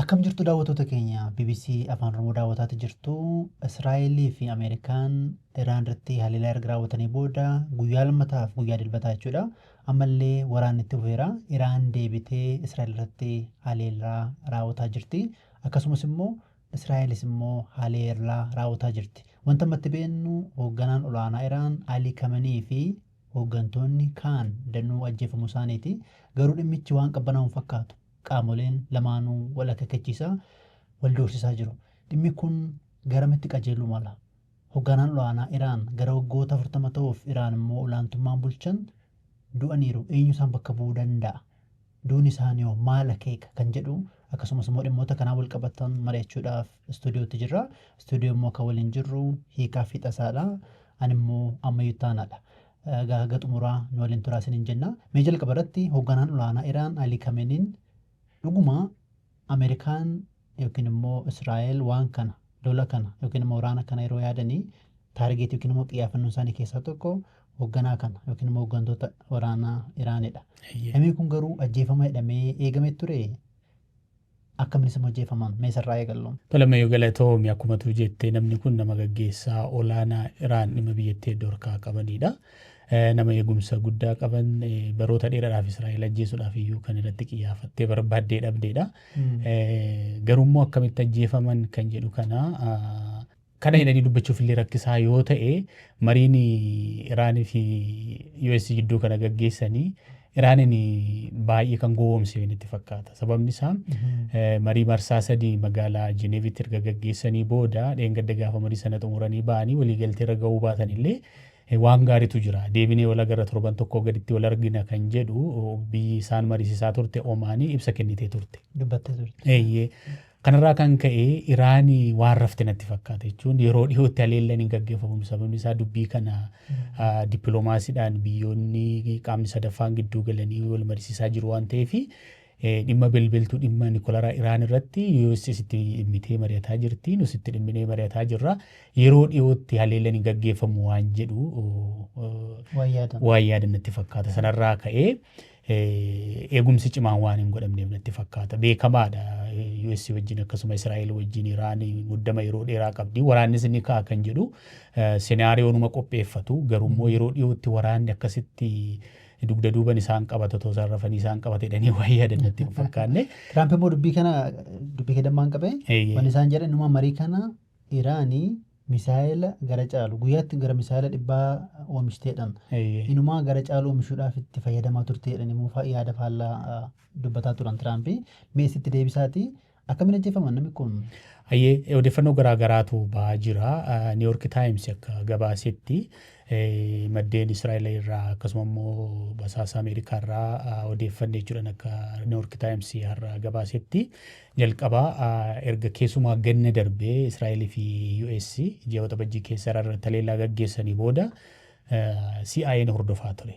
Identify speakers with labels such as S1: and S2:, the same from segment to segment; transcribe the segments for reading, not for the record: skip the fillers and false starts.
S1: Akkam jirtu daawwattoota keenya BBC Afaan Oromoo daawwataati jirtu. Israa'elii fi Ameerikaan Iraan irratti haleellaa erga raawwatanii booda guyyaa lammataaf guyyaa dilbataa jechuudha. Ammallee waraanni itti fufeera. Iraan deebitee Israa'el irratti haleellaa raawwataa jirti. Akkasumas immoo Israa'elis immoo haleellaa raawwataa jirti. Wanta ammatti beeknu hoogganaan olaanaa Iraan Alii Khamenei fi hooggantoonni kaan danuu ajjeefamuu isaaniiti. Garuu dhimmichi waan qabbanaa'u fakkaatu. Qaamoleen lamaanuu wal akeekkachiisaa wal doorsisaa jiru. Dhimmi kun garamitti qajeeluu mala? Hoogganaan olaanaa Iraan gara waggoota 40 ta'uuf Iraan immoo olaantummaan bulchan du'aniiru. Eenyu isaan bakka bu'uu danda'a? Duun isaanii hoo maal akeeka kan jedhu akkasumas immoo dhimmoota kanaa wal qabatan mari'achuudhaaf istuudiyootti jirra. Istuudiyoo immoo kan waliin jirru Hiikaa fi Tasaadha. Ani immoo Ammayyuu Taanaadha. Gaaga xumuraa nu waliin turaa isiniin jenna. Mee jalqaba irratti hoogganaan olaanaa Iraan Alii Khameneiin dhuguma Ameerikaan yookiin immoo Israa'el waan kana lola kana yookiin immoo waraana kana yeroo yaadanii taargeetii yookiin immoo xiyyeeffannoon isaanii keessaa tokko hoogganaa kana yookiin immoo hooggantoota waraanaa Iraanidha. Namni kun garuu ajjeefama jedhamee eegamee ture. Akkaminis immoo ajjeefaman meesarraa eegallu.
S2: Tolamayyuu galatoomii akkuma tu jettee namni kun nama gaggeessaa olaanaa Iraan dhimma biyyattii dorkaa qabanidha. Nama eegumsa guddaa qaban baroota dheeraadhaaf Israa'el ajjeesuudhaaf iyyuu kan irratti xiyyeeffattee barbaaddee dhabdeedha. Garuu akkamitti ajjeefaman kan jedhu kana jedhanii dubbachuuf illee rakkisaa yoo ta'e mariin Iraanii fi US gidduu kana gaggeessanii Iraaniin baay'ee kan gowwoomse itti fakkaata. Sababni isaa marii marsaa 3 magaalaa Jineevitti erga gaggeessanii booda dheengadda gaafa marii sana xumuranii ba'anii waliigaltee irra ga'uu baatan illee waan gaariitu jira. Deebinee wal agarra torban tokko gaditti wal argina kan jedhu biyyi isaan mariisisaa turte Omaanii ibsa kennitee turte.
S1: Dubbattee turte.
S2: Kanarraa kan ka'e Iraan waan rafte natti fakkaata jechuun yeroo dhiyootti haleellaan hin gaggeeffamu. Sababni isaa dubbii kana dippiloomaasiidhaan biyyoonni qaamni sadaffaan gidduu galanii wal mariisisaa jiru waan ta'eef dhimma bilbiltuu dhimma Nikolaraa Iraan irratti USitti dhimmitee mari'ataa jirti. Nusitti dhimminee mari'ataa jirra. Yeroo dhiyootti haleellaan hin gaggeeffamu waan jedhu waan yaadan natti fakkaata. Sanarraa ka'ee eegumsi cimaan waan hin godhamneef natti fakkaata. Beekamaadha. US wajjin akkasuma Israa'el wajjin Iraan muddama yeroo dheeraa qabdi. Waraannis ni ka'a kan jedhu senaariyoonuma qopheeffatu. Garuu yeroo dhiyootti waraanni akkasitti dugda duuban isaan qabata osoo isaan rafanii isaan qabate jedhanii waan yaadan natti hin fakkaanne.
S1: Tiraamp immoo dubbii kedammaan qabee waan isaan jedhan inuma marii kana Iraanii misaayila gara caalu guyyaatti gara misaayila 100 oomishteedhaan inumaa gara caalu oomishuudhaaf itti fayyadamaa turteedhaan immoo yaada faallaa dubbataa turan Tiraamp meesitti deebisaati akkamiin ajjeefaman namni kun.
S2: Odeeffannoo garaagaraatu ba'aa jira. New York Times akka gabaasetti maddeen Israa'el irraa akkasuma immoo basaasa Ameerikaa irraa odeeffannee jiran akka New York Times har'a gabaasetti jalqabaa erga keessumaa ganna darbee Israa'el fi US ji'oota bajjii keessa irratti haleellaa gaggeessanii booda CIA'n hordofaa ture.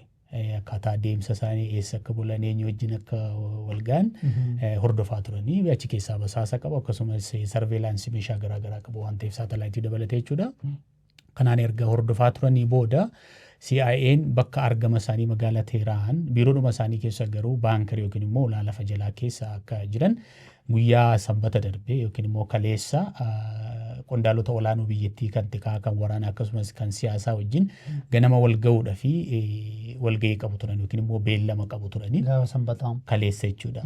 S2: Akkaataa deemsa isaanii eessa akka bulan eenyu wajjin akka walgaan hordofaa turanii achi keessaa basaasa qabu akkasumas sarveelaansii meeshaa garaagaraa qabu waan ta'eef saatalaayitii dabalatee jechuudha. Kanaan erga hordofaa turanii booda CIA'n bakka argama isaanii magaalaa Teheraan biiroodhuma isaanii keessa garuu baankar yookiin immoo ulaa lafa jalaa keessa akka jiran guyyaa sanbata darbee yookiin immoo kaleessa qondaalota olaanoo biyyattii kan tikaa kan waraanaa akkasumas kan siyaasaa wajjin ganama wal ga'uudha fi walga'ii qabu turan yookiin immoo beellama qabu turanii kaleessa jechuudha.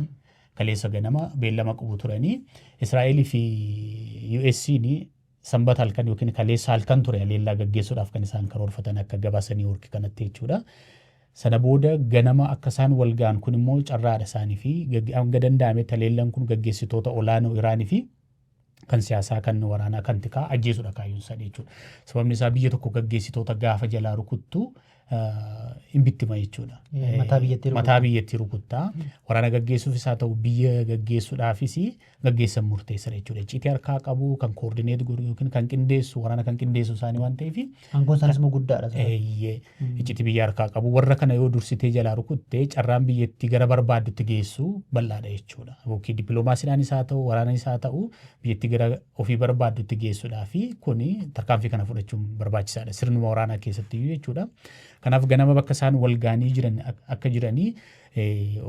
S2: Kaleessa ganama beellama qabu turanii Israa'el fi US'n sanbata halkan yookiin kaleessa halkan ture haleellaa gaggeessuudhaaf kan isaan karoorfatan akka gabaasanii New York kanatti jechuudha. Sana booda ganama akka isaan wal ga'an kun immoo carraadha isaanii fi hanga danda'ametti haleellaan kun gaggeessitoota olaanoo Iraanii fi kan siyaasaa kan waraanaa kan tikaa ajjeesuudha kaayyoon isaanii jechuudha. Sababni isaa biyya tokko gaggeessitoota gaafa jalaa rukuttu hin bittima jechuudha. Mataa biyyattii rukuttaa waraana gaggeessuufis haa ta'u biyya gaggeessuudhaafis gaggeessan murteessadha jechuudha. Icciitii harkaa qabu kan koordineet godhu yookiin kan qindeessu waraana kan qindeessu isaanii waan ta'eef.
S1: Aangoon isaaniis immoo guddaadha.
S2: Icciitii biyya harkaa qabu warra kana yoo dursitee jalaa rukuttee carraan biyyattii gara barbaaddutti geessu bal'aadha jechuudha. Yookiin dippiloomaasiidhaanis haa ta'u waraanaanis haa ta'u biyyattii gara ofii barbaaddutti geessuudhaaf kuni tarkaanfii kana fudhachuun barbaachisaadha sirnuma waraanaa keessatti jechuudha. Kanaaf ganama bakka isaan wal ga'anii jiran akka jiranii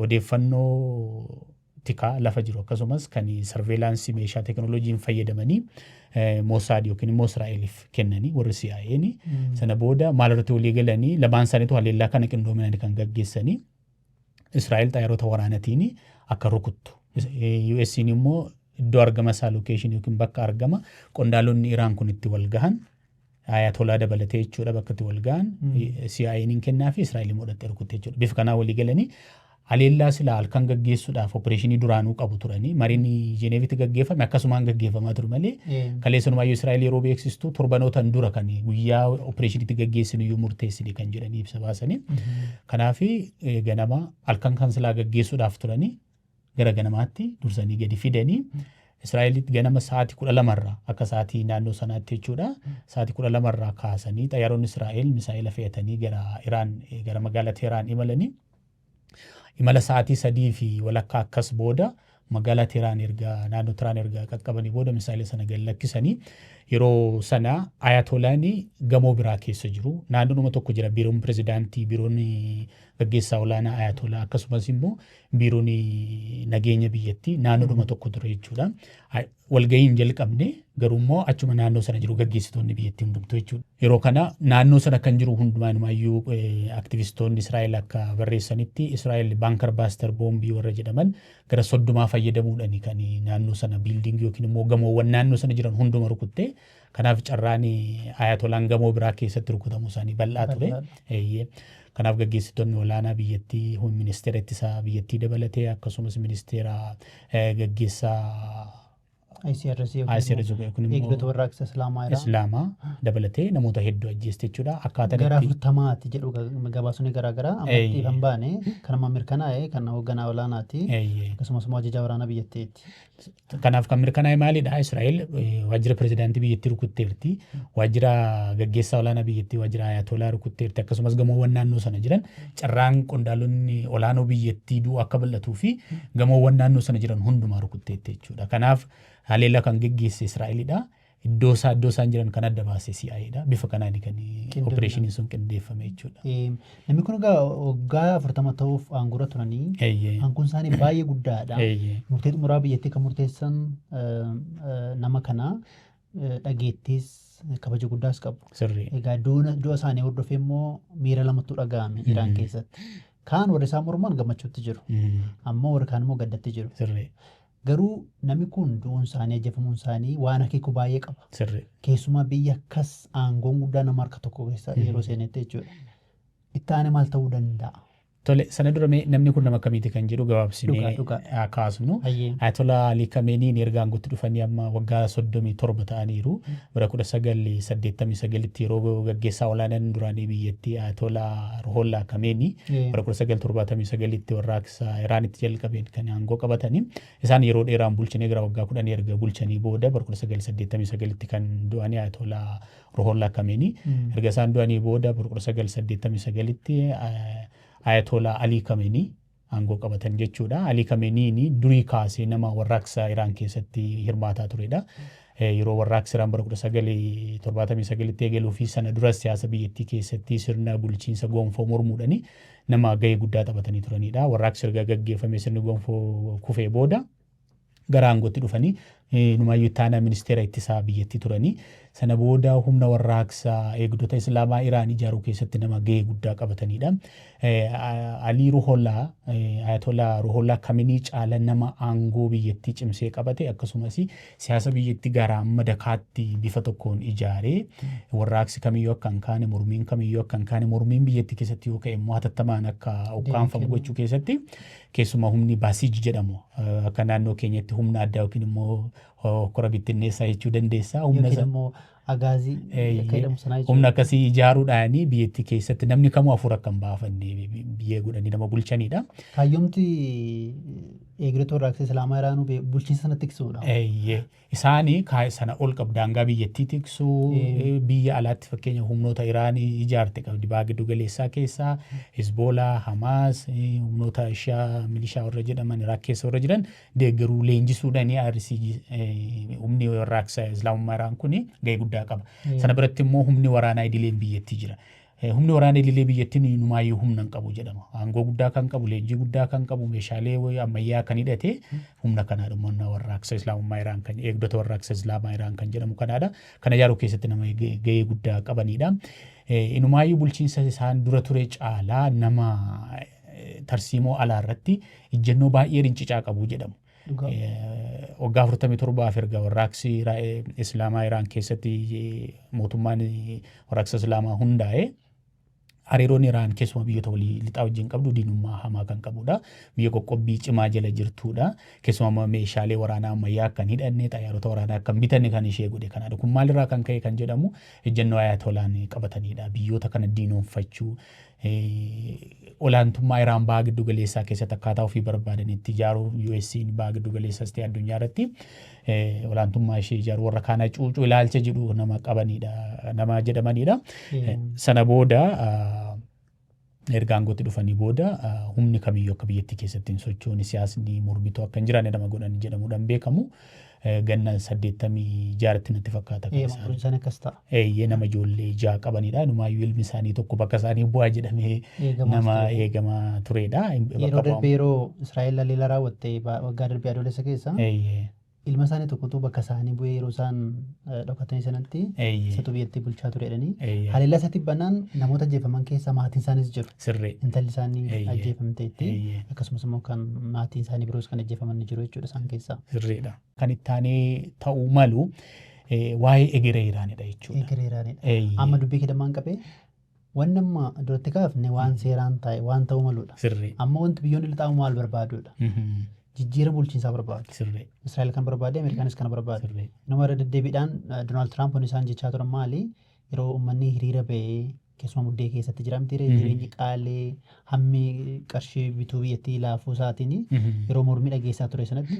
S2: odeeffannoo tikaa lafa jiru akkasumas kan sarveelaansii meeshaa teekinooloojiin fayyadamanii Mossad yookiin immoo Israa'eliif kennanii warri CIA'n sana booda maalirratti walii galanii lamaan isaaniitu haleellaa kana qindoominaan kan gaggeessanii Israa'el xayyaarota waraanaatiin akka rukuttu. US'n immoo iddoo argama isaa lokeeshinii yookiin bakka argama qondaalonni Iraan kun itti wal gahan Ayatollah dabalatee jechuudha bakka itti wal gahan CIA'n kennaa fi Israa'el immoo dhattee rukutte jechuudha. Bifa kanaa walii galanii haleellaa silaa halkan gaggeessuudhaaf opereeshinii duraanuu qabu turanii mariin Jeneevitti gaggeeffame akkasumaan gaggeeffamaa ture malee kaleessunumayyuu Israa'el yeroo beeksistu torbanootan dura kan guyyaa opereeshiniitti gaggeessinu iyyuu murteessine kan jedhanii ibsa baasanii. Kanaaf ganama halkan kan silaa gaggeessuudhaaf turanii gara ganamaatti dursanii gadi fidanii Israa'elitti ganama sa'aatii 12 akka sa'aatii naannoo sanaatti jechuudha. Sa'aatii 12 kaasanii xayyaaronni Israa'el misaa'ila fe'atanii gara magaalaa Teheraan imalanii imala sa'aatii 3 fi walakkaa akkas booda magaalaa Teheraan naannoo Teheraan erga qaqqabanii booda misaa'ila sana gad lakkisanii yeroo sana Ayatolaan gamoo biraa keessa jiru. Naannoodhuma tokko jira biiroon pirezidaantii, biiroon gaggeessaa olaanaa Ayatolaa akkasumas immoo biiroon nageenya biyyattii naannoodhuma tokko ture jechuudha. Walgahiin jalqabne garuu immoo achuma naannoo sana jiru gaggeessitoonni biyyattii hundumtuu jechuudha. Yeroo kana naannoo sana kan jiru hundumaanumayyuu aktivistoonni Israa'el akka barreessanitti Israa'el baankar baaster boombii warra jedhaman gara 30 fayyadamuudhaan kan naannoo sana biildingii yookiin immoo gamoowwan naannoo sana jiran hunduma rukutte. Kanaaf carraan Ayatolaan gamoo biraa keessatti rukutamuu isaanii bal'aa ture. Kanaaf gaggeessitoonni olaanaa biyyattii ministeera ittisaa biyyattii dabalatee akkasumas ministeera gaggeessaa
S1: ICRC eegdota warraaqsa Islaamaa
S2: dabalatee namoota hedduu ajjeeste jechuudha. Akkaataa
S1: gara 40 jedhu gabaasonni garaagaraa ammatti kan baane kan amma mirkanaa'e kan hoogganaa olaanaati akkasumas immoo ajajaa waraanaa biyyattiiti.
S2: Kanaaf kan mirkanaa'e maalidha? Israa'el waajjira pirezidaantii biyyattii rukutteerti, waajjira gaggeessaa olaanaa biyyattii waajjira Ayatolaa rukutteerti akkasumas gamoowwan naannoo sana jiran carraan qondaalonni olaanoo biyyattii du'u akka bal'atuu fi gamoowwan naannoo sana jiran hundumaa rukutteetti jechuudha. Kanaaf haleellaa kan gaggeesse Israa'elidha. Iddoo isaan jiran kan adda baase CIA'dha. Bifa kanaan kan opereeshiniin sun qindeeffame jechuudha.
S1: Namni kun waggaa 40 ta'uuf aangoo turanii aangoon isaanii baay'ee guddaadha. Murtee xumuraa biyyattii kan murteessan nama kana dhageettis kabaja guddaas qabu. Egaa du'a isaanii hordofee immoo miira lamatu dhaga'ame Iraan keessatti. Kaan warri isaan morman gammachuutti jiru. Ammoo warri kaan immoo gaddatti jiru. Garuu namni kun du'uun isaanii ajjeefamuun isaanii waan akeeku baay'ee qaba. Keessumaa biyya akkas aangoon guddaa nama harka tokko keessa yeroo seenetti jechuudha. Itti aanee maal ta'uu danda'a?
S2: Tole sana dura namni kun nama kamiiti kan jedhu gabaabsinee kaasnu. Ayatollah Ali Khameneiin erga aangootti dhufanii amma waggaa 37 ta'aniiru. Bara 1989tti yeroo gaggeessaa olaanaan duraanii biyyattii Ayatollah Ruhollah Khamenei bara 1979tti warraaqsa Iraanitti jalqabeen kan aangoo qabatanii. Isaan yeroo dheeraan bulchanii gara waggaa 10 erga bulchanii booda bara 1989tti kan du'anii Ayatollah Ruhollah Khamenei. Erga isaan du'anii booda bara 1989tti Ayatollah Ali Khamenei aangoo qabatan jechuudha. Ali Khamenei durii kaasee nama warraaqsa Iraan keessatti hirmaataa turedha. Yeroo warraaqsi Iraan bara 1979tti eegaluu fi sana duras siyaasa biyyattii keessatti sirna bulchiinsa gonfoo mormuudhaan nama gahee guddaa taphatanii turanidha. Warraaqsi erga gaggeeffame sirni gonfoo kufee booda gara aangootti dhufanii numaayyuu ittaanaa ministeera ittisaa biyyattii turanii. Sana booda humna warraaqsaa eegdota Islaamaa Iraan ijaaruu keessatti nama gahee guddaa qabatanidha. Ali Ruhollah Ayatollah Ruhollah Khamenei caala nama aangoo biyyattii cimsee qabate akkasumas siyaasa biyyattii gara amma dakaatti bifa tokkoon ijaaree warraaqsi kamiyyuu akka hin kaane mormiin kamiyyuu akka hin kaane mormiin biyyattii keessatti yoo ka'e immoo hatattamaan akka ukkaanfamu gochuu keessatti keessumaa humni Baasiij jedhamu akka naannoo keenyatti humna addaa yookiin immoo kora bittinneessaa jechuu dandeessa.
S1: Agaazii
S2: humna akkasii ijaaruudhaan biyyattii keessatti namni kamuu afur akka hin baafanne biyya godhanii nama bulchanidha.
S1: Kaayyoomti eegdota warraaqsa Islaamaa Iraanuu bulchiinsa sana tiksudha.
S2: Isaanii sana ol qabu daangaa biyyattii tiksuu biyya alaatti fakkeenya humnoota Iraan ijaarte qabdi baha giddu galeessaa keessaa Hizboolaa, Hamaas, humnoota Shi'aa milishaa warra jedhaman Iraaq keessa warra jiran deeggaruu leenjisuudhaan humni warraaqsa Islaamummaa Iraan kun gahee guddaa qaba. Sana biratti immoo humni waraanaa idileen biyyattii jira. Humni waraana illee biyyattiin inumaayyuu humna hin qabu jedhama. Aangoo guddaa kan qabu, leenjii guddaa kan qabu, meeshaalee ammayyaa kan hidhate humna kanaadha. Humna warraaqsa Islaamummaa Iraan kan eegdota warraaqsa Islaamaa Iraan kan jedhamu kanaadha. Kana ijaaruu keessatti nama gahee guddaa qabanidha. Inumaayyuu bulchiinsa isaan dura ture caalaa nama tarsiimoo alaa irratti ejjennoo baay'ee rincicaa qabu jedhamu. Waggaa 47 erga warraaqsi Islaamaa Iraan keessatti mootummaan warraaqsa Islaamaa hundaa'e hariiroon Iraan keessumaa biyyoota walii lixaa wajjin qabdu diinummaa hamaa kan qabudha. Biyya qoqqobbii cimaa jala jirtudha. Keessumaa meeshaalee waraanaa ammayyaa kan hidhanne, xayyaarota waraanaa kan bitanne kan ishee godhe kanadha. Kun maalirraa kan ka'e kan jedhamu ejjennoo ayatoolaan qabatanidha. Biyyoota kana diinoomfachuu olaantummaa Iraan baha giddu galeessaa keessatti akkaataa ofii barbaadanitti ijaaruu US'n baha giddu galeessaas ta'e addunyaa irratti olaantummaa ishee ijaaruu warra kaana cuucuu ilaalcha jedhu nama qabanidha, nama jedhamanidha. Sana booda erga aangootti dhufanii booda humni kamiyyuu akka biyyattii keessatti hin sochoone siyaasni mormituu akka hin jiraanne nama godhan jedhamuudhaan beekamu. Ganna 86 natti fakkaata kan
S1: isaan akkas ta'a.
S2: Nama ijoollee 6 qabanidha. Inumaayyuu ilmi isaanii tokko bakka isaanii bu'aa jedhamee nama eegamaa turedha.
S1: Yeroo darbee yeroo Israa'el haleellaa raawwatte waggaa darbee adoolessa keessa ilma isaanii tokkotu bakka isaanii bu'ee yeroo isaan dhokatanii sanatti isatu biyyattii bulchaa turedhani. Haleellaa isatti bannaan namoota ajjeefaman keessa maatiin isaaniis jiru.
S2: Sirree.
S1: Intalli isaanii ajjeefamteetti akkasumas immoo kan maatiin isaanii biroos kan ajjeefaman ni jiru jechuudha isaan keessaa.
S2: Sirreedha. Kan ittaanee ta'uu malu waa'ee egeree Iraanidha jechuudha.
S1: Egeree Iraanidha. Amma dubbii keedammaan qabee waan amma duratti kaafne waan seeraan taa'e waan ta'uu maludha.
S2: Sirree.
S1: Amma wanti biyyoonni lixaamu maal barbaadudha. Jijjiirama bulchiinsaa barbaadu.
S2: Sirree.
S1: Israa'el kan barbaade Ameerikaanis kan barbaadu.
S2: Sirree.
S1: Nama irra deddeebiidhaan Doonaald Tiraamp isaan jechaa turan maali yeroo uummanni hiriira ba'ee keessumaa muddee keessatti jiramti jireenyi qaalee hammi qarshii bituu biyyattii laafuu isaatiin yeroo mormii dhageessaa ture sanatti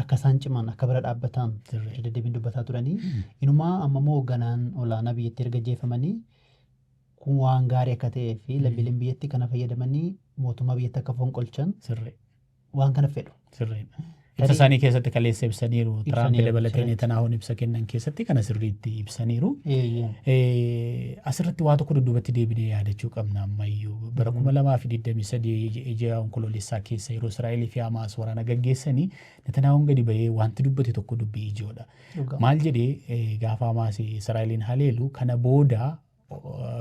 S1: akka isaan ciman akka bira dhaabbatan deddeebiin dubbataa turanii inumaa ammamoo hoogganaan olaanaa biyyattii erga jeeffamanii kun waan gaarii akka ta'ee fi lammiileen biyyattii kana fayyadamanii mootummaa biyyattii akka fonqolchan waan kana fedhu.
S2: Ibsa isaanii keessatti kaleessa ibsaniiru. Tiraamp dabalatee Netanyahuun ibsa kennan keessatti kana sirriitti ibsaniiru. Asirratti waa tokko dudduubatti deebinee yaadachuu qabna ammayyuu. Bara 2023 ija onkoloolessaa keessa yeroo Israa'elii fi Hamaas waraana gaggeessanii Netanyahuun gadi bahee wanti dubbate tokko dubbii ijoodha. Maal jedhee gaafa Hamaas Israa'eliin haleelu kana booda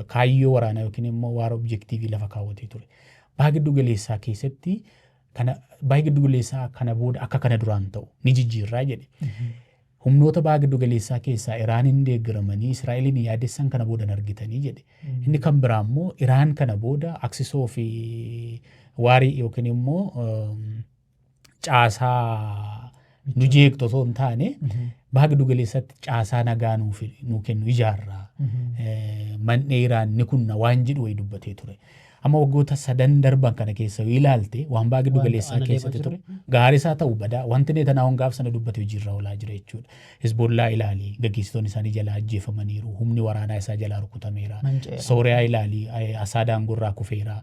S2: kaayyoo waraanaa yookiin immoo waara objektiivii lafa kaawwatee ture. Baha giddu galeessaa keessatti kana baha giddu galeessaa kana booda akka kana duraan ta'u ni jijjiirraa jedhe. Humnoota baha giddu galeessaa keessaa Iraaniin deeggaramanii Israa'eliin yaadessan kana booda argitanii jedhe. Inni kan biraa immoo Iraan kana booda aksisoo fi waarii yookiin immoo caasaa nu jeeqxu osoo hin taane baha giddu galeessaatti caasaa nagaa nuu kennu ijaarraa. Man'ee Iraan ni kunna waan jedhu wayii dubbatee ture. Amma waggoota 3 darban kana keessa ilaalte waan baha giddu galeessaa keessatti ture gaarii isaa ta'uu badaa wanti Netanyahuun gaaf sana dubbate hojiirra oolaa jira jechuudha. Hizbollaa ilaalii gaggeessitoonni isaanii jalaa ajjeefamaniiru, humni waraanaa isaa jalaa rukutameera. Sooriyaa ilaalii Asaadaan gurraa kufeera.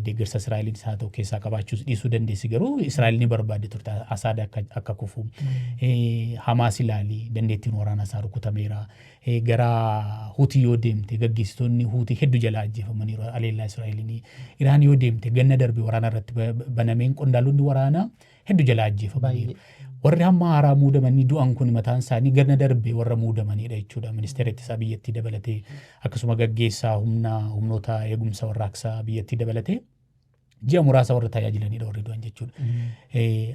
S2: Deeggarsa Israa'eliin isaa ta'u keessaa qabaachuus dhiisuu dandeessi garuu Israa'el ni barbaadde turte Asaad akka kufu. Hamaas ilaalii dandeettiin waraanaa isaa rukutameera. Gara Huutii yoo deemte gaggeessitoonni Huutii hedduu jalaa ajjeefamaniiru aleellaa Israa'eliin. Iraan yoo deemte ganna darbe waraana irratti banameen qondaalonni waraanaa hedduu jalaa ajjeefamaniiru. Warri hamma haaraa muudamanii du'an kun mataan isaanii ganna darbe warra muudamanidha jechuudha. Ministeera ittisaa biyyattii dabalatee akkasuma gaggeessaa humnoota eegumsa warraaqsaa biyyattii dabalatee ji'a muraasa warra tajaajilanidha warri du'an jechuudha.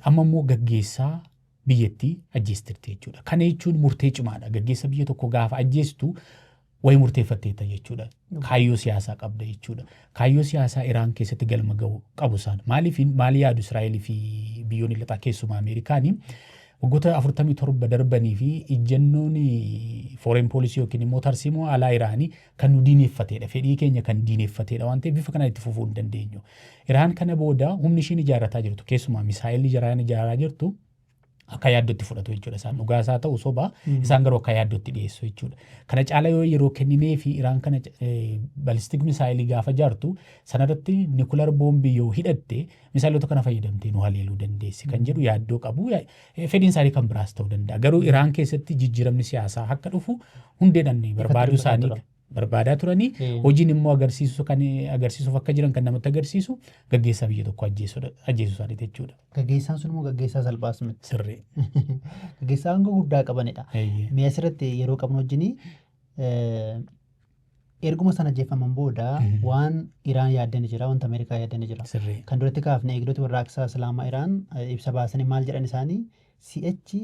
S2: Amma immoo gaggeessaa biyyattii ajjeestirte jechuudha. Kana jechuun murtee cimaadha. Gaggeessa biyya tokko gaafa ajjeestu wayi murteeffatteetta jechuudha. Kaayyoo siyaasaa qabda jechuudha. Kaayyoo siyaasaa Iraan keessatti galma ga'u qabu isaan. Maali yaadu Israa'elii fi biyyoonni lixaa keessumaa Ameerikaanii waggoota 47 darbanii fi ejjennoon foreign policy yookiin immoo tarsiimoo alaa Iraanii kan nu diineeffatedha. Fedhii keenya kan diineeffatedha waan ta'eef bifa kanaan itti fufuu hin dandeenyu. Iraan kana booda humni ishiin ijaarrataa jirtu keessumaa misaa'illi ijaaraa jirtu akka yaaddootti fudhatu jechuudha. Isaan dhugaa isaa ta'u soba isaan garuu akka yaaddootti dhiyeessu jechuudha. Kana caala yoo yeroo kenninee fi Iraan kana balistik misaayilii gaafa ijaartu sanarratti nikular boombii yoo hidhatte misaayilota kana fayyadamtee nu haleeluu dandeessi kan jedhu yaaddoo qabu. Fedhiin isaanii kan biraas ta'uu danda'a. Garuu Iraan keessatti jijjiiramni siyaasaa akka dhufu hundeedhaan barbaaduu isaanii barbaadaa turanii hojiin immoo agarsiisuuf akka jiran kan namatti agarsiisu gaggeessaa biyya tokko ajjeesuu isaanii jechuudha.
S1: Gaggeessaan sun immoo gaggeessaa salphaas miti.
S2: Sirrii.
S1: Gaggeessaa hanga guddaa qabanidha. Mee asirratti yeroo qabnu wajjin erguma sana ajjeefaman booda waan Iraan yaaddanii jira, wanta Ameerikaa yaaddanii jira. Kan duratti kaafne eegdoti warraaqsaa Islaamaa Iraan ibsa baasanii maal jedhan isaanii si'achi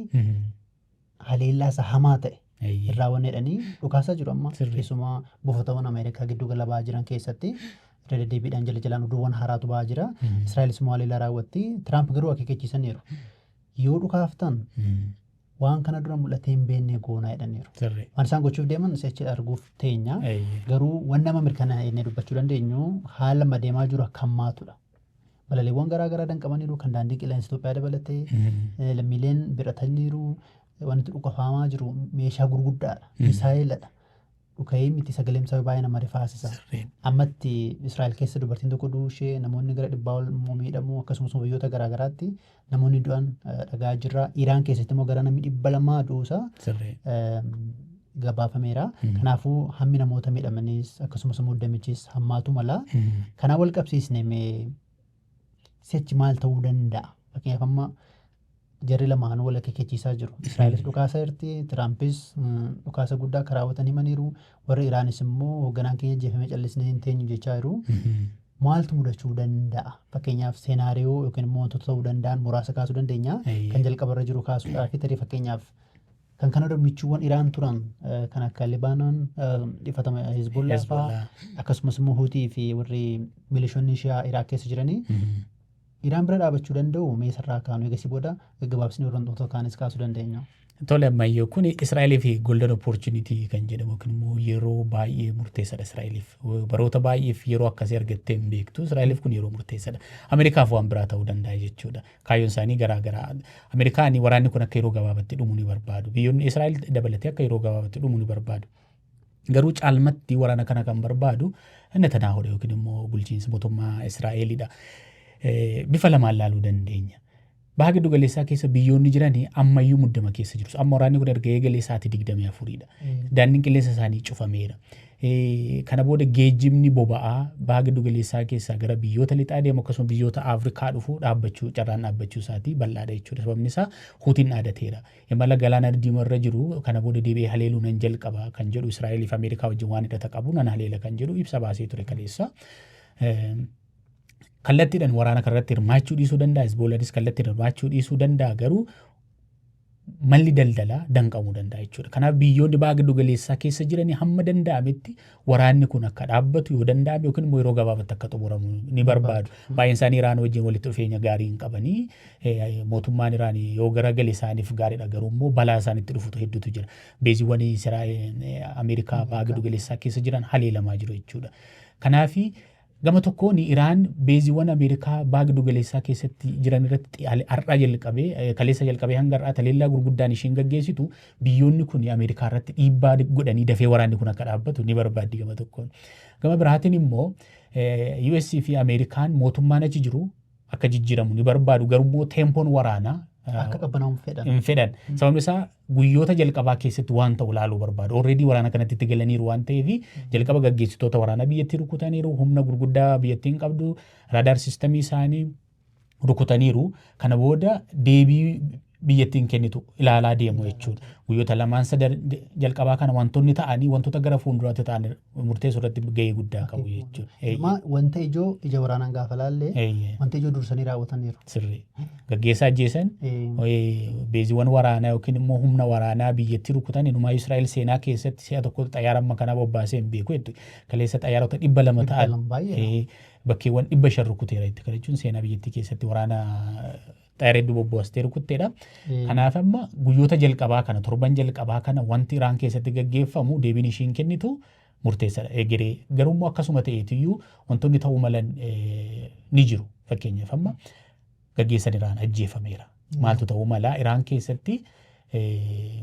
S1: haleellaa isa hamaa ta'e irraa waan jedhanii dhukaasaa jiru amma keessumaa buufatawwan Ameerikaa giddu gala ba'aa jiran keessatti irra deddeebiidhaan jala jalaan oduuwwan haaraatu ba'aa jira. Israa'elis immoo haleellaa raawwatti. Tiraamp garuu akeekkachiisaniiru. Yoo dhukaaftan waan kana dura mul'atee hin beekne goonaa jedhaniiru. Waan isaan gochuuf deeman si'achi arguuf teenya. Garuu waan nama mirkanaa'ee dubbachuu dandeenyu haala madeemaa jiru akka hammaatudha. Balaliiwwan garaa garaa danqamaniiru kan daandii qilleensa Itoophiyaa dabalatee lammiileen birataniiru wanti dhukafamaa jiru meeshaa gurguddaadha. Misaayiladha. Dhuka'ee miti sagaleen isaa baay'ee nama rifaasisa. Ammatti Israa'el keessa dubartiin tokko duushee namoonni gara 100 miidhamu akkasumas biyyoota garaa garaatti namoonni du'an dhagaa jirra. Iraan keessatti immoo gara namni 200 duusa gabaafameera. Kanaafuu hammi namoota miidhamanis akkasumas muddamichis hammaatu mala. Kanaa wal qabsiisne si'achi maal ta'uu danda'a? Fakkeenyaaf amma jarri lamaan wal akeekkachiisaa jiru. Israa'elis dhukaasa jirti, Tiraampis dhukaasa guddaa akka raawwatan himaniiru. Warri Iraanis immoo hoogganaan keenya ajjeefamee callisnee hin teenyu jechaa jiru. Maaltu mudachuu danda'a? Fakkeenyaaf seenaariyoo yookiin immoo wantoota ta'uu danda'an muraasa kaasuu dandeenya. Kan jalqabarra jiru kaasuudhaaf tarii fakkeenyaaf kan kana dormichuuwwan Iraan turan kan akka Libaanon dhifatama Hizbollaa fa'aa akkasumas immoo Huutii fi warri milishoonni Shiyaa Iraaq keessa jiranii Iraan bira dhaabachuu danda'u meesarraa kaanu eegasii booda gaggabaabsanii wantoota kaanis kaasuu dandeenya.
S2: Tole ammayyoo kun Israa'elii fi golden opportunity kan jedhamu yookiin immoo yeroo baay'ee murteessaadha Israa'eliif. Baroota baay'eef yeroo akkasii argattee hin beektu. Israa'eliif kun yeroo murteessaadha. Ameerikaaf waan biraa ta'uu danda'a jechuudha. Kaayyoon isaanii garaa garaa. Ameerikaan waraanni kun akka yeroo gabaabaatti dhumuu ni barbaadu. Biyyoonni Israa'el dabalatee akka yeroo gabaabaatti dhumuu ni barbaadu. Garuu caalmatti waraana kana kan barbaadu Netanyaahuudha yookiin immoo bulchiinsa mootummaa Israa'elidha. Bifa lamaan laaluu dandeenya. Baha giddu galeessaa keessa biyyoonni jiran ammayyuu muddama keessa jiru. Amma waraanni kun erga eegalee sa'aatii 24dha. Daandiin qilleensa isaanii cufameera. Kana booda geejjibni boba'aa baha giddu galeessaa keessaa gara biyyoota lixaa deemu akkasuma biyyoota Afrikaa dhufu carraan dhaabbachuu isaatii bal'aadha jechuudha. Sababni isaa Huutiin dhaadateera. Imala galaana diimaa irra jiru kana booda deebi'ee haleeluu nan jalqaba kan jedhu Israa'elii fi Ameerikaa wajjin waan hidhata qabu nan haleela kan jedhu ibsa baasee ture kaleessa. Kallattiidhaan waraana kanarratti hirmaachuu dhiisuu danda'a. Hizbollaanis kallattiidhaan hirmaachuu dhiisuu danda'a. Garuu malli daldalaa danqamuu danda'a jechuudha. Kanaaf biyyoonni baha giddu galeessaa keessa jiranii hamma danda'ametti waraanni kun akka dhaabbatu yoo danda'ame yookiin immoo yeroo gabaabaatti akka xumuramu ni barbaadu. Baay'een isaanii Iraan wajjin walitti dhufeenya gaarii hin qabanii mootummaan Iraan yoo garagalee isaaniif gaariidha. Garuu immoo balaa isaanitti dhufutu hedduutu jira. Beeziiwwan Ameerikaa baha giddu galeessaa keessa jiran haleelamaa jiru jechuudha. Kanaafi gama tokkoon Iraan beeziiwwan Ameerikaa baha giddu galeessaa keessatti jiran irratti har'aa jalqabee kaleessa jalqabee hanga har'aa haleellaa gurguddaan isheen gaggeessitu biyyoonni kun Ameerikaa irratti dhiibbaa godhanii dafee waraanni kun akka dhaabbatu ni barbaaddi gama tokkoon. Gama biraatiin immoo US fi Ameerikaan mootummaan achi jiru akka jijjiiramu ni barbaadu. Garuu immoo teempoon waraanaa
S1: akka qabbanaa'u
S2: hin fedhan. Sababni isaa guyyoota jalqabaa keessatti waan ta'u ilaaluu barbaadu. Already waraana kanatti itti galaniiru waan ta'eef jalqaba gaggeessitoota waraanaa biyyattii rukutaniiru, humna gurguddaa biyyattiin qabdu, raadaar sistamii isaanii rukutaniiru. Kana booda deebii biyyattiin kennitu ilaalaa deemu jechuudha. Guyyoota lamaan sadan jalqabaa kana wantoonni ta'anii wantoota gara fuulduraatti ta'an murteessuu irratti gahee guddaa qabu jechuudha.
S1: Wanta ija waraanaan gaafa laalle wanta ijoo dursanii raawwataniiru.
S2: Sirrii. Gaggeessaa ajjeesan beeziiwwan waraanaa yookiin immoo humna waraanaa biyyattii rukutan inumaa Israa'el seenaa keessatti si'a tokko xayyaara amma kanaa bobbaasee hin beeku jechuudha. Kaleessa xayyaarota 200 ta'an bakkeewwan 500 rukuteera jechuudha. Kana jechuun seenaa biyyattii keessatti waraana xayyaara hedduu bobbaastee rukutteedha. Kanaaf amma guyyoota jalqabaa kana torban jalqabaa kana wanti Iraan keessatti gaggeeffamu deebiin ishiin kennitu murteessaadha. Egeree garuu immoo akkasuma ta'eetiyyuu wantoonni ta'uu malan ni jiru. Fakkeenyaaf amma gaggeessan Iraan ajjeefameera. Maaltu ta'uu mala Iraan keessatti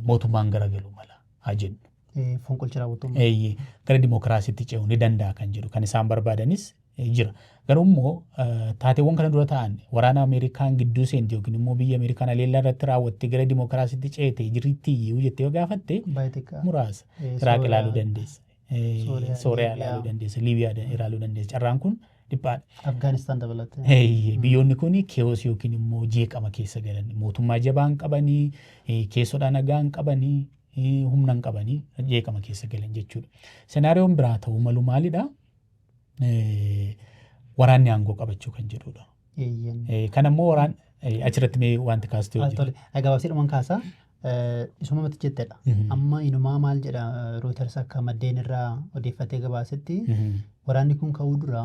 S2: mootummaan garagaluu mala haa jennu.
S1: Fonqolcha raawwatummaa.
S2: Gara dimookiraasiitti ce'uu ni danda'a kan jedhu kan isaan barbaadanis jira. Garuu immoo taateewwan kana dura ta'an waraana Ameerikaan gidduu seenti yookiin immoo biyya Ameerikaan haleellaa irratti raawwatte gara dimookiraasiitti ceete jirti iyyuu jettee yoo gaafatte muraasa Iraaq ilaaluu dandeessa. Sooriyaa ilaaluu dandeessa, Liibiyaa ilaaluu dandeessa. Carraan kun dhiphaadha.
S1: Afgaanistaan dabalatee.
S2: Biyyoonni kun keewos yookiin immoo jeeqama keessa galan mootummaa jabaa hin qabanii, keessodhaa nagaa hin qabanii, humna hin qabanii jeeqama keessa galan jechuudha. Senaariyoon biraa ta'uu malu maalidha? Waraanni aangoo qabachuu kan jedhudha. Kan ammoo achirratti mee wanti kaastu yoo jiru.
S1: Gabaabsiidhumaan kaasaa. Isuma mati jettedha. Amma inumaa maal jedha Reuters akka maddeen irraa odeeffatee gabaasetti waraanni kun ka'uu dura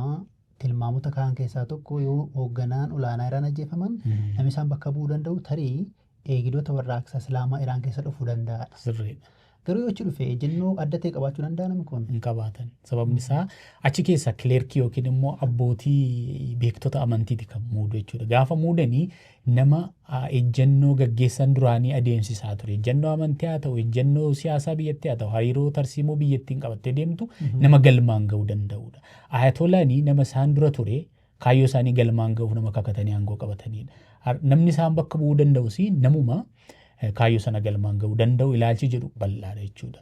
S1: tilmaamota kaan keessaa tokko yoo hoogganaan olaanaa Iraan ajjeefaman namni isaan bakka bu'uu danda'u tarii eegdota warraaqsa Islaamaa Iraan keessa dhufuu danda'adha. Garuu yoo achi dhufe ejjennoo adda ta'e qabaachuu danda'a namni kun.
S2: Hin qabaatan. Sababni isaa achi keessa kileerkii yookiin immoo abbootii beektota amantiiti kan muudu jechuudha. Gaafa muudanii nama ejjennoo gaggeessan duraanii adeemsisaa ture. Ejjennoo amantii haa ta'u, ejjennoo siyaasaa biyyattii haa ta'u, hariiroo tarsiimoo biyyattiin qabattee deemtu nama galmaan ga'uu danda'udha. Ayatolaanii nama isaan dura ture kaayyoo isaanii galmaan ga'uuf nama kakatanii aangoo qabatanidha. Namni isaan bakka bu'uu danda'us namuma kaayyoo sana galmaan ga'uu danda'u ilaalchi jedhu bal'aadha jechuudha.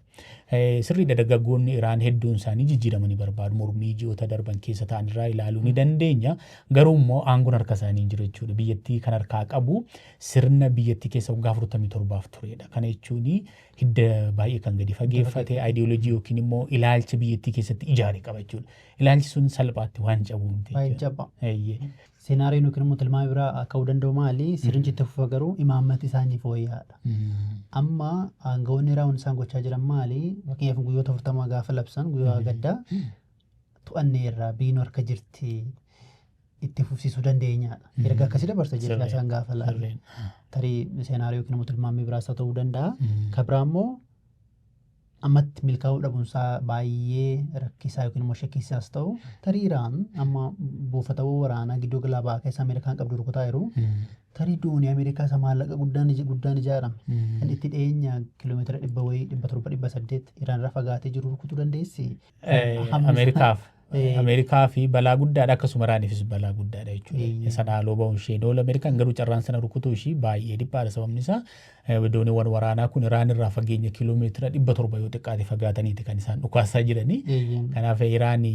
S2: Sirriidha, dargaggoonni Iraan hedduun isaanii jijjiiramanii barbaadu. Mormii ji'oota darban keessa ta'an irraa ilaaluu ni dandeenya. Garuu immoo aangoon harka isaanii hin jiru jechuudha. Biyyattii kan harkaa qabu sirna biyyattii keessa waggaa 47 turedha. Kana jechuun hidda baay'ee kan gadi fageeffate ideoloojii yookiin immoo ilaalcha biyyattii keessatti ijaare qaba jechuudha. Ilaalchi sun salphaatti waan cabu miti.
S1: Seenaariyoon yookiin immoo tilmaama biraa ka'uu danda'u maali? Sirnichi itti fufa garuu imaammati isaanii fooyya'aadha. Amma aangawoonni Iraan isaan gochaa jiran maali? Fakkeenyaaf guyyoota 40 gaafa labsan guyyaa gaddaa to'annee irraa biinoo harka jirti itti fufsiisuu dandeenyaadha. Erga akkasii dabarsa jechuudha isaan gaafa laalle. Tarii seenaariyoo yookiin immoo tilmaamni biraas ta'uu danda'a. Kan biraa immoo ammatti milkaa'uu dhabuunsaa baay'ee rakkisaa yookiin immoo shakkisiisaas ta'u tarii Iraan amma buufatawwan waraanaa gidduu galaabaa keessa Ameerikaan qabdu rukutaa jiru. Tarii doonii Ameerikaa isa maallaqa guddaan ijaarame kan itti dhiyeenya kiiloomeetira 700-800 Iraan irraa fagaatee jiru rukutuu dandeessi.
S2: Ameerikaa fi balaa guddaadha, akkasuma Iraaniifis balaa guddaadha jechuudha. Sana haaloo ba'uun ishee doola Ameerikaan garuu carraan sana rukutuu ishee baay'ee dhiphaadha. Sababni isaa dooniiwwan waraanaa kun Iraan irraa fageenya kiiloomeetira 700 yoo xiqqaate fagaataniiti kan isaan dhukaasaa jiranii. Kanaaf Iraan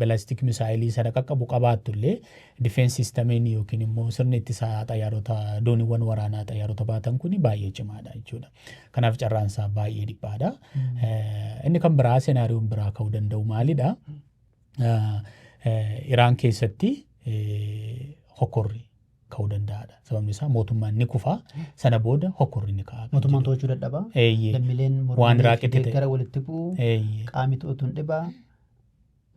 S2: balaastik misaayilii sana qaqqabu qabaattullee difeensi sistamiin yookiin immoo sirni ittisaa xayyaarota dooniiwwan waraanaa xayyaarota baatan kun baay'ee cimaadha jechuudha. Kanaaf carraan isaa baay'ee dhiphaadha. Inni kan biraa seenaariyoon biraa ka'uu danda'u maalidha? Iraan keessatti hokkorri ka'uu danda'adha. Sababni isaa mootummaan ni kufa, sana booda hokkorri ni ka'a.
S1: Mootummaan to'achuu dadhaba. Lammiileen mormii gara walitti bu'u, qaamni to'atu hin dhibaa.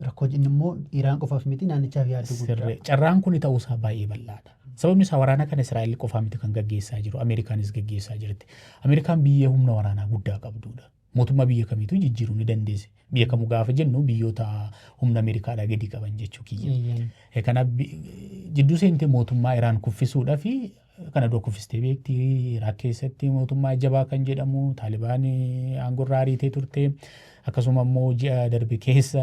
S1: Rakkoo inni immoo Iraan qofaaf miti naannichaaf yaaddu guddaa.
S2: Carraan kun ta'uusaa baay'ee bal'aadha. Sababni isaa waraana kana Israa'el qofaa miti kan gaggeessaa jiru, Ameerikaanis gaggeessaa jirti. Ameerikaan biyya humna waraanaa guddaa qabdudha. Mootummaa biyya kamiitu jijjiiruu ni dandeesse. Biyya kamuu gaafa jennu biyyoota humna Ameerikaadhaa gadi qaban jechuu kiyya. Kanaaf jidduu seentee mootummaa Iraan kuffisuudhaa fi kana dura kuffistee beekti. Iraaq keessatti mootummaa jabaa kan jedhamu Taalibaan aangorraa ariitee turte. Akkasuma immoo ji'a darbe keessa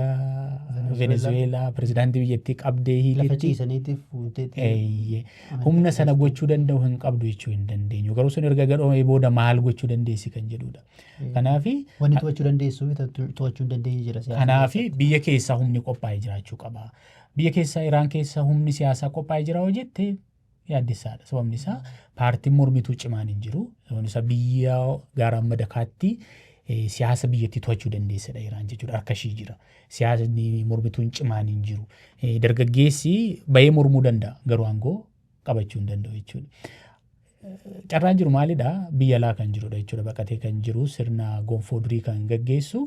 S2: Venezuelaa pirezidaantii biyyattii qabdee hiiteetti. Humna sana gochuu danda'u hin qabdu jechuu hin dandeenyu. Garuu sun erga gadhoomee booda maal gochuu dandeessi kan jedhudha. Kanaafi
S1: wanni to'achuu dandeessu to'achuu hin dandeenye jira.
S2: Kanaafi biyya keessaa humni qophaa'ee jiraachuu qaba. Biyya keessaa Iraan keessaa humni siyaasaa qophaa'ee jira hoo jette yaaddessaadha. Sababni isaa paartiin mormituu cimaan hin jiru. Sababni isaa biyya gaaraan madakaatti siyaasa biyyattii to'achuu dandeessedha Iraan jechuudha. Harka ishii jira. Siyaasni mormituun cimaan hin jiru. Dargaggeessi bahee mormuu danda'a garuu aangoo qabachuu hin danda'u jechuudha. Carraan jiru maalidha? Biyya alaa kan jirudha jechuudha. Baqatee kan jiru sirna gonfoo durii kan gaggeessu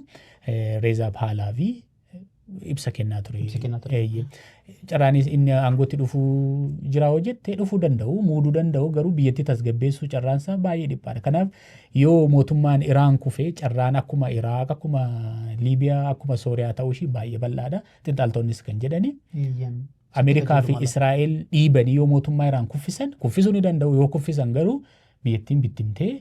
S2: Reezaa Pahlaavii ibsa kennaa ture. Carraanis inni aangootti dhufuu jira hoo jette dhufuu danda'u, muuduu danda'u garuu biyyattii tasgabbeessuu carraansaa baay'ee dhiphaadha. Kanaaf yoo mootummaan Iraan kufee carraan akkuma Iraaq, akkuma Liibiyaa, akkuma Sooriyaa ta'uu ishii baay'ee bal'aadha. Xiinxaltoonnis kan jedhani. Ameerikaa fi Israa'el dhiibanii yoo mootummaa Iraan kuffisuu ni danda'u. Yoo kuffisan garuu biyyattiin bittimtee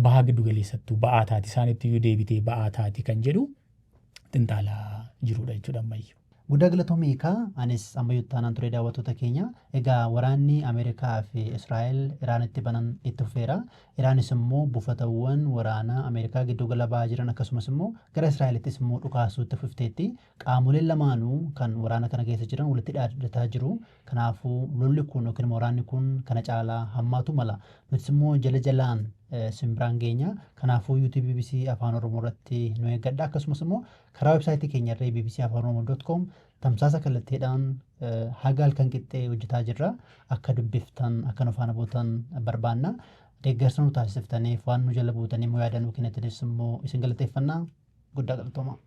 S2: baha giddu galeessattuu ba'aa taati. Isaanitti yoo deebitee ba'aa taati kan jedhu xiinxalaa jirudha jechuudha ammayyu.
S1: Guddaa galatoomii hiikaa anis ammayyuu taanaan ture daawwattoota keenya. Egaa waraanni Ameerikaa fi Israa'el Iraanitti banan itti fufeera. Iraanis immoo buufatawwan waraanaa Ameerikaa gidduu gala ba'aa jiran akkasumas immoo gara Israa'elittis immoo dhukaasuu itti fufteetti. Qaamoleen lamaanuu kan waraana kana keessa jiran walitti dhaadataa jiru. Kanaafuu lolli kun yookiin waraanni kun kana caalaa hammaatu mala. Nutis immoo jala jalaan simbiraan keenya. Kanaafuu YouTube BBC Afaan Oromoo irratti nu eeggadha. Akkasumas immoo karaa websaayitii keenya irra bbcafaanoromoo.com tamsaasa kallattiidhaan haga halkan qixxee hojjetaa jirra. Akka dubbiftan akka nu faana buutan barbaanna. Deeggarsa nu taasiftaniif waan nu jala buutanii immoo yaada nuu kennitaniif immoo isin galateeffannaa. Guddaa galatooma.